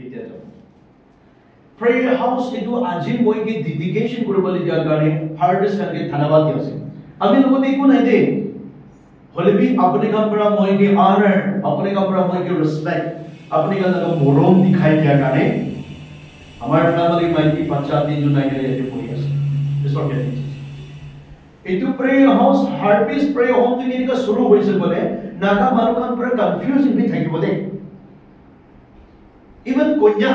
এতিয়া যাব prayer house edu aji moi ki dedication koribole dia kare harvest karke dhanabad diase ami logote iku nai de hole bi apne kam pura moi ki honor apne kam pura moi ki respect apne ka jaga morom dikhai dia kare amar family maiki bacha din jo nai kare ete pori ase this what it is etu prayer house harvest prayer home to ni ka shuru hoise bole naga manu khan pura confused bhi thakibo de even konya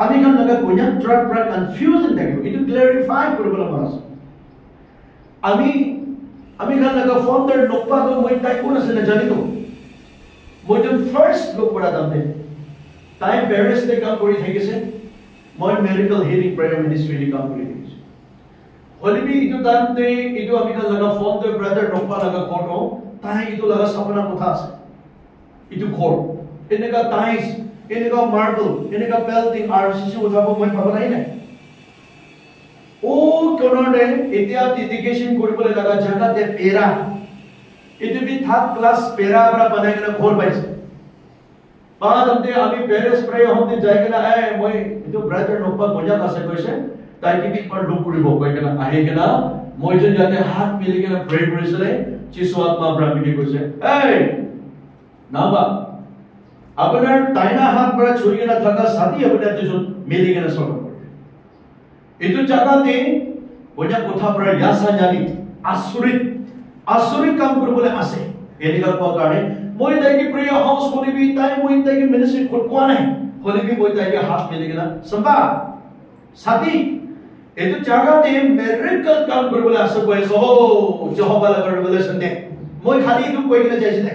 আমি kan laga konya truck pra confusing thakibo itu clarify koribole manas আমি kan laga founder nokpa ko moi tai kona se na jani to moi jo first lok pora damde tai Paris te kam kori thakise moi miracle healing prayer ministry ni kam kori thakise holibi itu dante itu ami kan laga founder brother nokpa laga koto tai itu laga sapna kotha ase itu khor eneka tais eneka marble eneka pelting RCC uthabo moi bhaba nai nai o konone etia dedication koribole laga jaga te pera etu bi third class pera bra banai kena khor paise baad amte ami Paris pray homte jai kena moi etu brother nokpa goja kase koise tai ki bi par lok koribo koi kena ahe kena moi jon jate hat mili kena pray korisele jisu atma bra mili koise naba আপনার তাইনা হাত পড়া ছড়িয়ে না থাকা সাথী আপনার দুজন মিলে গেলে সরব এতো জায়গাতে ওইটা কথা পড়া ইয়াসা জানি আশ্চর্য কাম করে বলে আসে এদিকার কারণে মই তাইকে প্রিয় হাউস করিবি তাই মই তাইকে মিনিস্ট্রি কোয়া নাই করিবি মই তাইকে হাত মিলে গেলা সম্ভা সাথী এতো জায়গাতে মিরাকল কাম করে বলে আসে কইছো ও জহবা লাগার রেভেলেশন দে মই খালি তো কই গেলে চাইছি না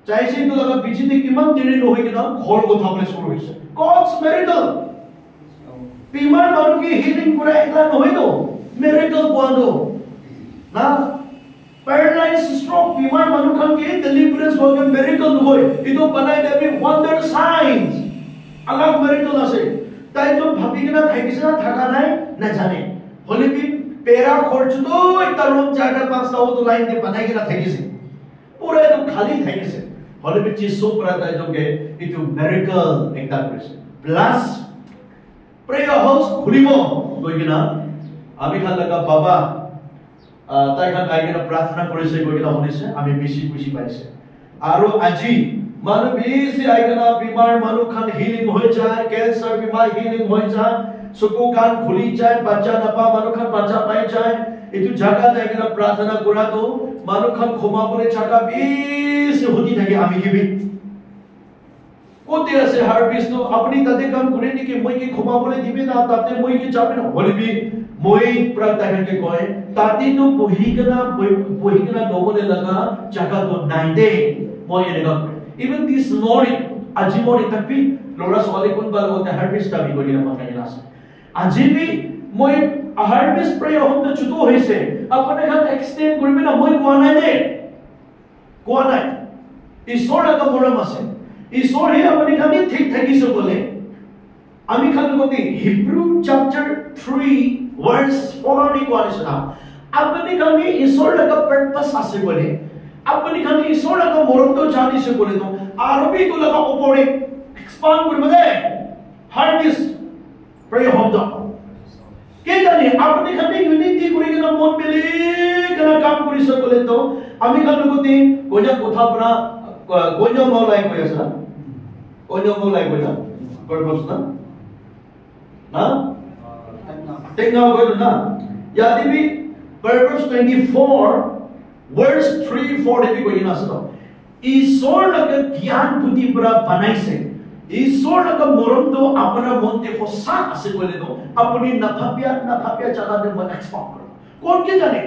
চাইছে তো লাগা পিছিতে কিমান দেৰি নহই কিনা ঘৰ কথা বলে শুরু হৈছে God's miracle বিমার মানুষকে হিলিং করে একলা নহই তো miracle কোয়ানো না প্যারালাইজ স্ট্রোক বিমার মানুষকে ডেলিভারেন্স হোকে miracle নহই ইতো বানাই দেবি ওয়ান্ডার সাইন্স আলাগ miracle আছে তাই তো ভাবি কিনা থাইছে না থাকা নাই না জানে হলে বি পেরা খরচ তো একটা রুম চারটা পাঁচটা তো লাইন দিয়ে বানাই কিনা থাইছে পুরো একদম খালি থাইছে হলে বি চিসো পুরা তাই যোগে ইটো মিরাকল একটা করেছে প্লাস প্রেয়ার হাউস খুলিব কই কিনা আমি খান লাগা বাবা তাই খান গাই কিনা প্রার্থনা করেছে কই কিনা শুনিছে আমি বেশি খুশি পাইছে আর আজি মানু বেশি আই কিনা বিমার মানু খান হিলিং হয়ে যায় ক্যান্সার বিমার হিলিং হয়ে যায় সুকু খান খুলি যায় বাচ্চা নাপা মানু খান বাচ্চা পাই যায় এটু জায়গা তাই কিনা প্রার্থনা করা তো মানু খান ক্ষমা বলে চাকা বেশি হতি থাকে আমি কিবি কোতে আছে হারভেস্ট তো আপনি তাতে কাম করে নি কি মই কি ক্ষমা বলে দিবে না তাতে মই কি যাবে না বলবি মই প্রার্থনাকে কয় তাতে তো বহিকনা নবলে লাগা জায়গা তো নাই দে মই এনেকা ইভেন দিস মর্নিং আজি মর্নিং তাকবি লরা সলে কোন বালতে হারভেস্ট আমি কই না পাঠাই না আজি বি মই হারভেস্ট প্রেয়ার হতে চুতো হইছে আপনি হাত এক্সটেন্ড করবে না মই কোয়া নাই দে কোয়া নাই ঈশ্বর লাগা মরম আছে ঈশ্বর হে আপনি খালি ঠিক থাকিছে বলে আমি খালি গতি হিব্রু চ্যাপ্টার 3 ভার্স 4 নি কোয়া আছে না আপনি খালি ঈশ্বর লাগা পারপাস আছে বলে আপনি খালি ঈশ্বর লাগা মরম তো জানিছে বলে তো আরবি তো লাগা উপরে এক্সপান্ড করবে দে হারভেস্ট প্রেয়ার হোম দা কে জানে আপনি খালি ইউনিটি করে কিনা মন মিলে কিনা কাম করিছে বলে তো আমি খালি গতি গোজা কথা পড়া গোজা মলাই কই আছে গোজা মলাই কই না পারপাস না না টেকনাও কই না ইয়াদি বি পারপাস 24 verse 3 4 দি কই না আছে ঈশ্বর লাগা জ্ঞান বুদ্ধি পুরা বানাইছে ঈশ্বর লাগা মরম তো আপনার মনতে ফসা আছে বলে তো আপনি না ভাবিয়া জায়গাতে মন এক্সপান্ড করো কোন কে জানে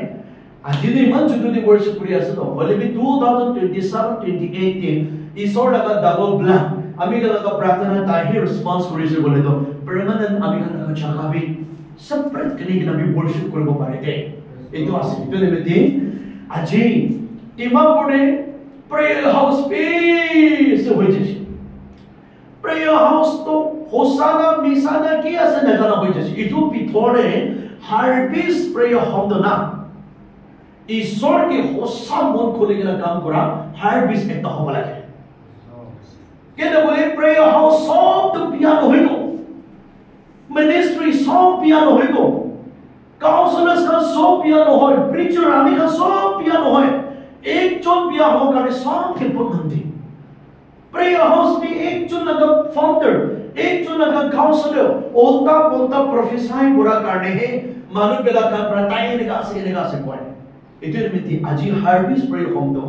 আজি নি মন যদি ওয়ার্শিপ করি আছে তো বলে বি 2027 2018 ঈশ্বর লাগা ডাবল ব্ল্যাক আমি লাগা প্রার্থনা তাই রেসপন্স করিছে বলে তো পার্মানেন্ট আমি লাগা জায়গা বি সেপারেট করি কিনা বি ওয়ার্শিপ করব পারে দে এই তো আছে তো নেবেতি আজি টিমা পড়ে প্রেয়ার হাউস পেস হইছে প্রেয়ার হাউস তো হোসানা মিসানা কি আছে না জানা হইছে ইটো পিথরে হারভেস্ট প্রেয়ার হোম না ঈশ্বর কে হোসা মন খুলে কাম করা হারভেস্ট একটা হব লাগে কেন বলে প্রেয়ার হাউস সব ministry so piano hoigo counselors ka so piano hoy preacher ami ka so piano hoy ek jon biya ho kare so ke pagandi prayer house ni ek jon naga founder ek jon naga counselor olta bolta prophesy pura karne he manu bela ka pratai ne ga se koi itu miti aji harvest prayer home do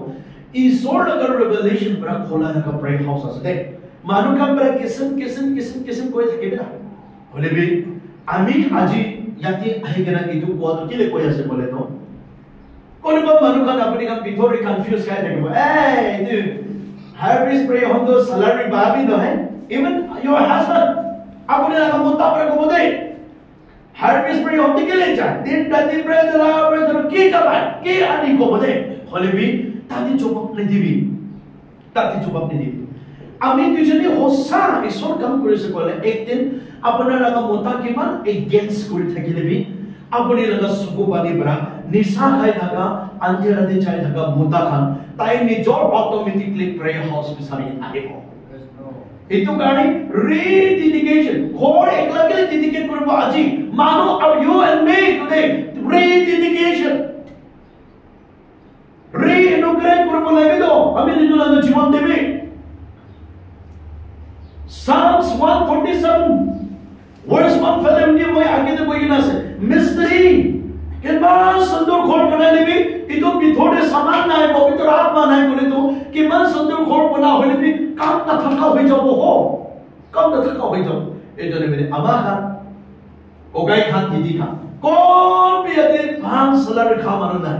isor naga revelation pra khola naga prayer house ase manu ka pra kisim koi thake bela hole bi ami aji yati ahigena itu kuat kile koi ase bole to kone ba manu kan apni kan before confuse kai thake itu harvest prayer home do salary babi no hai even your husband apne naga mutta pra ko bode harvest prayer home kile cha din rati prayer jala ki kabai ki ani ko bode hole bi tati chobak ne dibi আমি দুজনে হসা ঈশ্বর কাম করেছে বলে একদিন আপনার লাগা মোটা কিমান এগেইনস্ট করে থাকিলেবি আপনি লাগা সুকুবানি বরা নিশা খাই থাকা আন্তে রাতে চাই থাকা মোটা খান তাই নিজর অটোমেটিকলি প্রেয়ার হাউস বিচাৰি আহিব এটো কাৰণে ৰিডেডিকেশন ঘৰ একলাগে ডেডিকেট কৰিব আজি মানুহ আৰু ইউ এন্ড মি টুডে ৰিডেডিকেশন ৰিইনোগ্ৰেট কৰিব লাগিব আমি নিজৰ লাগা জীবন দেবি Psalms 147 verse 1 মই আগে তে কই না আছে মিস্ত্রি কেবা সুন্দর ঘর বানাই লিবি ইতো ভিতরে সামান নাই পবিত্র আত্মা নাই বলে তো কেবা সুন্দর ঘর বানা হইলে বি কাম না থাকা হই যাব কাম না থাকা হই যাব এজন্য মেরে আমা খান ওগাই খান দিদি খান কোন বিয়াতে ভান সালার খামানো নাই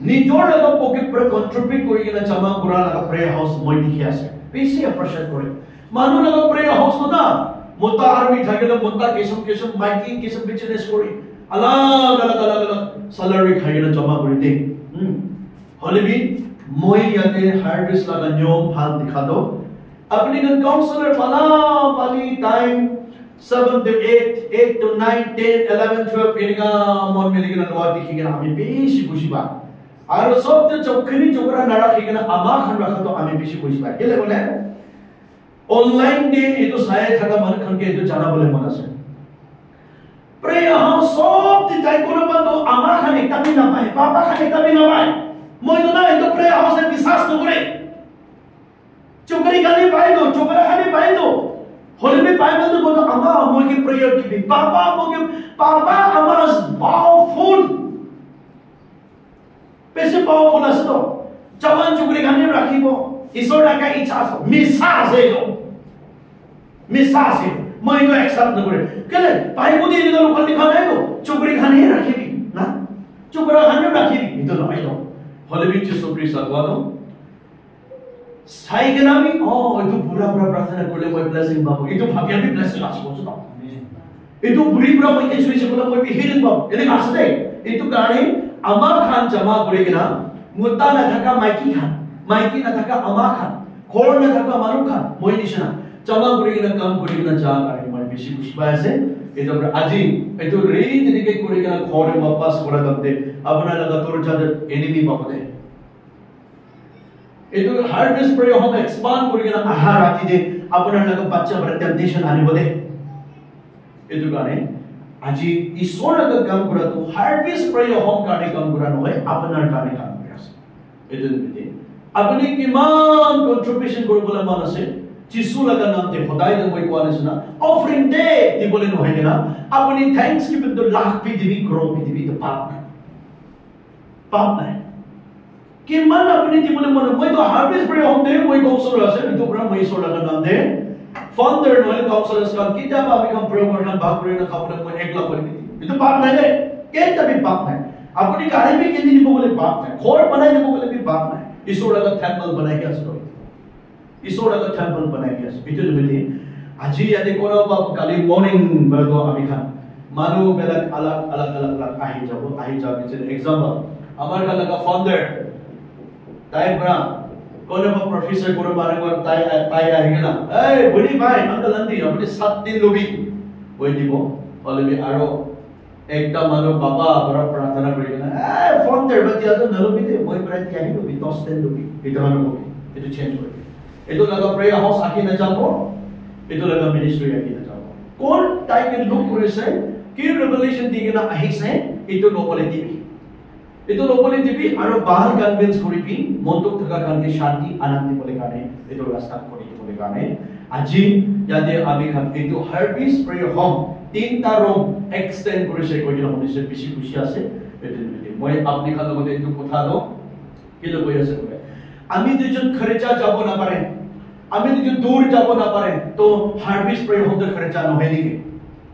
নিজর লাগা পকেট পরে কন্ট্রিবিউট করি কিনা জামা কুরা লাগা প্রেয়ার হাউস মই দেখি আছে বেশি অ্যাপ্রিশিয়েট করে মানু লাগা প্রেয়ার হাউস না মোতা আর্মি থাকেলে মোতা কেসম মাইকি কেসম বিজনেস করি আলাদা স্যালারি খাইলে জমা করে দে হলে বি মই ইয়াতে হারভেস্ট লাগা নিয়ম ভাল দেখা দো আপনি কোন কাউন্সিলর পালি টাইম 7 to 8 to 9 10 11 12 এনিকা মন মেলিগনা লোয়া দেখিগনা আমি বেশি খুশিবা আর সবতে চোখনি চোকরা না রাখিগনা আমা খান রাখা তো আমি বেশি খুশিবা কেলে বলে অনলাইন ডে এটো সায়ে থাকা মান খানকে এটো জানা বলে মন আছে প্রেয়ার হাউস সব তে যাই কোন বন্ধু আমা খান একটা বি না পায় বাবা খান একটা বি না পায় মই তো না এটো প্রেয়ার হাউসে বিশ্বাস নকরে চোকরি খালি পায় তো চোকরা খালি পায় তো হলে বি পায় বন্ধু বন্ধু আমা মই কি প্রেয়ার কি বাবা আমার পাওয়ারফুল বেশি পাওয়ারফুল আছে তো জওয়ান চোকরি খালি রাখিব ঈশ্বর টাকা ইচ্ছা আছে মিসাসে মই তো একসাথ নকরে কেলে পাইবো দিয়ে দিল লোক লিখা নাই তো চোকরি খানি রাখিবি না চোকরা খানি রাখিবি এটা নয় তো হলে বিচ চোকরি সাগওয়ানো সাইগনামি এটো পুরা প্রার্থনা করলে মই ব্লেসিং পাবো এটো ভাবি আমি ব্লেসিং আসবো তো এটো পুরি পুরা মই কিছু হইছে বলে মই হিলিং পাবো এনে আছে দে এটো কারণে আমার খান জমা করে কিনা মুদ্দা না থাকা মাইকি না থাকা আমা খান খোর না থাকা মানু খান মই নিশনা জমা করে কিনা কাম করে কিনা যা কারণে মই বেশি খুশি পাইছে এটা আমরা আজি এটো রিডেডিকেট করে কিনা খোরে বাপাস করা দতে আপনা লাগা তোর যাদের এনিমি পাবদে এটো হারভেস্ট প্রেয়ার হোম এক্সপান্ড করে কিনা আহা রাতি দে আপনা লাগা বাচ্চা বড় টেম্পটেশন আনি বদে এটো কারণে আজি ঈশ্বর লাগা কাম করা তো হারভেস্ট প্রেয়ার হোম কারণে কাম করা নয় আপনার কারণে কাম করে আছে এটো দিতে আপনি কিমান কন্ট্রিবিউশন কৰিবলৈ মন আছে যিশু লাগা নামতে সদায় মই কোৱা নিচিনা অফাৰিং ডে দিবলৈ নহয় না আপুনি থ্যাঙ্কস গিভিং তো লাখ পৃথিৱী গ্ৰ পৃথিৱী তো পাপ নাই কিমান আপুনি দিবলৈ মন মই তো হাৰভেস্ট প্ৰেয়াৰ হোম দে মই কাউন্সিলৰ আছে তো পুৰা মই ঈশ্বৰ লাগা নাম দে ফাউন্ডাৰ নহয় কাউন্সিলৰ্স কাম কিতাপ আমি কাম প্ৰয়োগৰ ভাগ কৰি না খাবলৈ মই একলা কৰি দিম এটো পাপ নাই দে কেইটা বি পাপ নাই আপুনি গাড়ী বি কিনি দিব বলে পাপ নাই ঘৰ বনাই দিব বলে বি পাপ নাই ईश्वर का टेम्पल बनाएगा असतो ईश्वर का टेम्पल बनाएगा बितु बिति আজি ইয়াতে কোন বাপ কালি মর্নিং বলতো আমি খান মানু বেলাক আলাগ আহি যাব যেন एग्जांपल আমার কালকা ফাউন্ডার তাই বড় কোন বাপ প্রফেসর কোন বারবার তাই আহি গেল এই বুড়ি ভাই আঙ্কেল আন্টি আপনি 7 দিন লবি ওই দিব বলবি আরো একটা মানুষ বাবা বড় প্রার্থনা করে না ফাউন্ডার বাতিয়া তো নলবিতে মই প্রার্থী আহি লবি 10 দিন লবি এটা মানুষ এটা চেঞ্জ করে এটা লাগা প্রেয়ার হাউস আকি না যাব এটা লাগা মিনিস্ট্রি আকি না যাব কোন তাইকে লুক করেছে কি রেভেলেশন দিয়ে না আহিছে এটো লবলে দিবি এটো লবলে দিবি আর বাহার কনভিন্স করিবি মনটো থাকা কারণে শান্তি আনন্দ বলে কারণে এটো রাস্তা করি বলে কারণে আজি যাতে আমি খান এটো হার্বিস প্রে হোম তিনটা রুম এক্সটেন্ড করেছে কইনা মনিছে বেশি খুশি আছে এটো মই আপনি খান লগতে এটো কথা দাও কি লগ কই আছে বলে আমি দুজন খরচা যাব না পারে আমি দুজন দূর যাব না পারে তো হার্বিস প্রে হোম তে খরচা ন হয় নাকি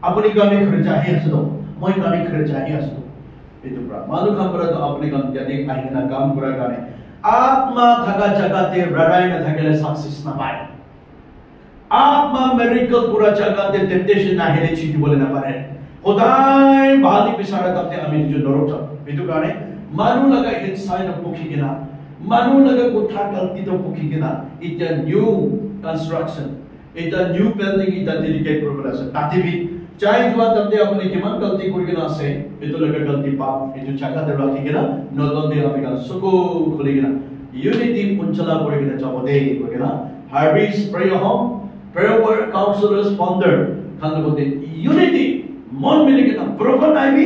আপনি গামে খরচা হি আছে তো মই গামে খরচা হি আছে itu pra malu kambara to apni kam jadi ahina kam kura gane atma thaga jagate rarai na thakele success na pai atma miracle kura jagate temptation na hele chiti bole na pare hodai bhali pisara tapte ami jo dorok cha itu gane manu laga inside na pukhi kina manu laga kotha kalti to pukhi kina it a new construction it a new building it a dedicate program tatibi चाहे जो तबते अपने किमान गलती कोई ना से इतो लगा गलती पाप इतो चका दे रखी के ना नदन दे अपने का सुको खुले के ना यूनिटी पुंचला कोई के ना चाबदे कोई के ना हार्विस prayer home prayer work counsellors founder खान बोलते यूनिटी मन मिले के ना ब्रोकन आईबी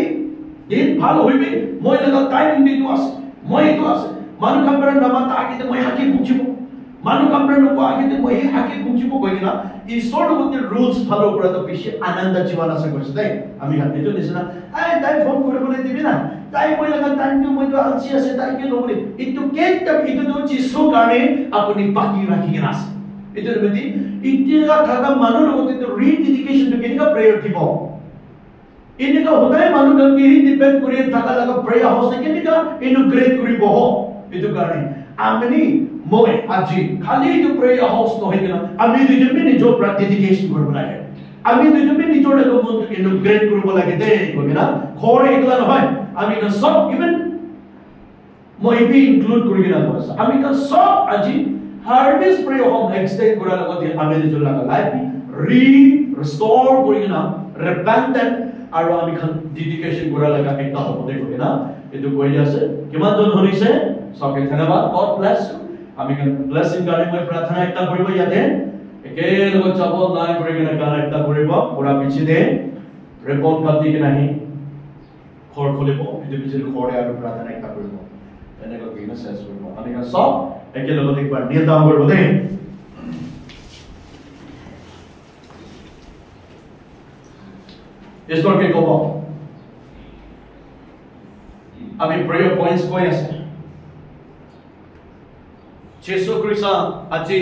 दिन भालो होइबे মই लगा टाइम इन दिनो आसे মই तो आसे मानु खबर नमा ताके ते মই हाके बुझिबो मानु खबर नको आके ते মই हाके बुझिबो কই না ঈশ্বর মধ্যে রুলস ফলো করা তো বেশি আনন্দ জীবন আছে কইছে তাই আমি হাতে তো দিছ না আই তাই ফোন করে বলে দিবি না তাই মই লাগা টাইম তো মই তো আলসি আছে তাই কে লোবলে ইতো কেটা ইতো তো যিশু কারণে আপনি বাকি রাখি না আছে ইতো মধ্যে ইতিরা থাকা মানুষ মধ্যে তো রিডেডিকেশন তো কেনিকা প্রেয়ার দিব ইনিকা হোদাই মানুষ কি ডিপেন্ড করে থাকা লাগা প্রেয়ার হাউস কেনিকা ইনো গ্রেট করিব হ ইতো কারণে আমনি মই আজি খালি তো প্রেয়ার হাউস নহয় কেন আমি দুজনে নিজে ডেডিকেশন করব লাগে আমি দুজনে নিজে লাগা মন ইনো গ্রেট করব লাগে দে কই না খরে একলা নহয় আমি কা সব ইভেন মই বি ইনক্লুড করি না বস আমি কা সব আজি হার্ভেস প্রেয়ার হোম এক্সটেন্ড করা লাগতে আমি দুজন লাগা লাইফ রিস্টোর করি না রিপেন্টেন্ট আর আমি খান ডেডিকেশন করা লাগা একটা হবে কই না এটো কই আছে কিমান জন হইছে সবকে ধন্যবাদ গড ব্লেস ইউ আমি কান ব্লেসিং গানে মই প্রার্থনা একটা করিব ইয়াতে একে লগ চাবল নাই করে কেন গান একটা করিব পুরা পিছি দে রেপন কাটি কে নাহি খর খলিব এটো পিছি খরে আর প্রার্থনা একটা করিব এনে কো কিনা শেষ করিব আমি কান সব একে লগ একবার নিয়ে দাম করব দে ঈশ্বর কে কব আমি প্রেয়ার পয়েন্টস কই আছে जेसु क्रिस्ता আজি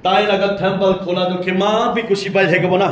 তাই লাগা টেম্পল খোলা তো কিমা বি খুশি পাই থাকব না